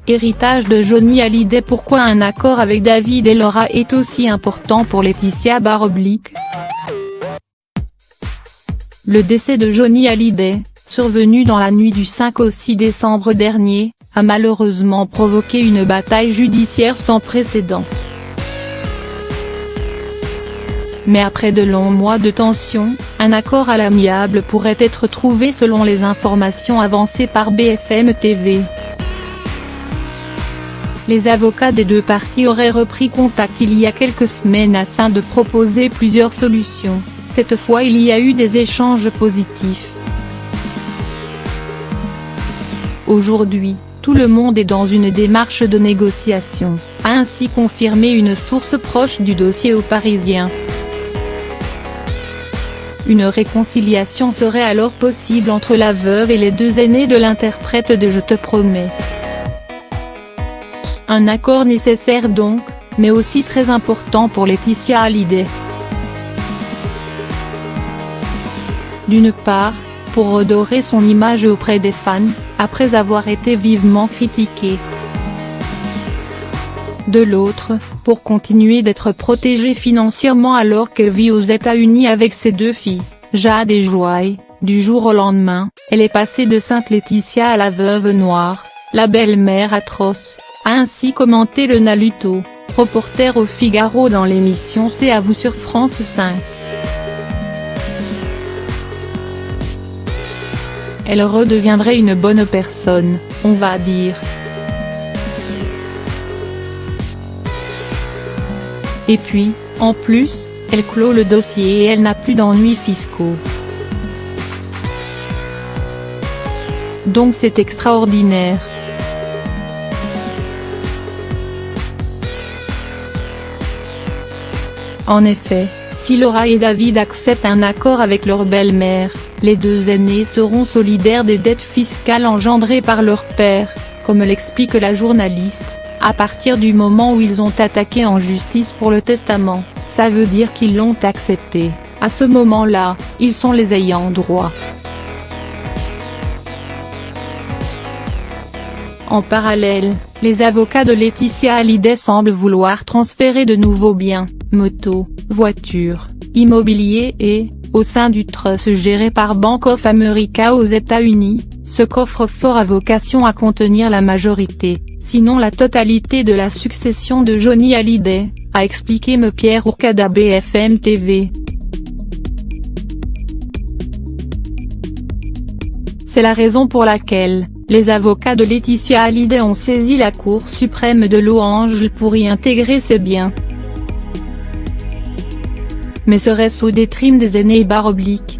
héritage de Johnny Hallyday. Pourquoi un accord avec David et Laura est aussi important pour Laetitia Baroblique? Le décès de Johnny Hallyday, survenu dans la nuit du 5 au 6 décembre dernier, a malheureusement provoqué une bataille judiciaire sans précédent. Mais après de longs mois de tension, un accord à l'amiable pourrait être trouvé selon les informations avancées par BFM TV. Les avocats des deux parties auraient repris contact il y a quelques semaines afin de proposer plusieurs solutions. Cette fois il y a eu des échanges positifs. Aujourd'hui, tout le monde est dans une démarche de négociation, a ainsi confirmé une source proche du dossier aux Parisiens. Une réconciliation serait alors possible entre la veuve et les deux aînés de l'interprète de Je te promets. Un accord nécessaire donc, mais aussi très important pour Laetitia Hallyday. D'une part, pour redorer son image auprès des fans, après avoir été vivement critiquée. De l'autre, pour continuer d'être protégée financièrement alors qu'elle vit aux États-Unis avec ses deux filles, Jade et Joy. Du jour au lendemain, elle est passée de Sainte Laetitia à la veuve noire, la belle-mère atroce, a ainsi commenté le Naluto, reporter au Figaro dans l'émission C'est à vous sur France 5. Elle redeviendrait une bonne personne, on va dire. Et puis, en plus, elle clôt le dossier et elle n'a plus d'ennuis fiscaux. Donc c'est extraordinaire. En effet, si Laura et David acceptent un accord avec leur belle-mère, les deux aînés seront solidaires des dettes fiscales engendrées par leur père, comme l'explique la journaliste. À partir du moment où ils ont attaqué en justice pour le testament, ça veut dire qu'ils l'ont accepté. À ce moment-là, ils sont les ayants droit. En parallèle, les avocats de Laetitia Hallyday semblent vouloir transférer de nouveaux biens, motos, voitures, immobilier et, au sein du trust géré par Bank of America aux États-Unis, ce coffre-fort a vocation à contenir la majorité, sinon la totalité de la succession de Johnny Hallyday, a expliqué Pierre Ourcade à BFM TV. C'est la raison pour laquelle les avocats de Laetitia Hallyday ont saisi la Cour suprême de Los Angeles pour y intégrer ces biens. Mais serait-ce au détriment des aînés Baroblique?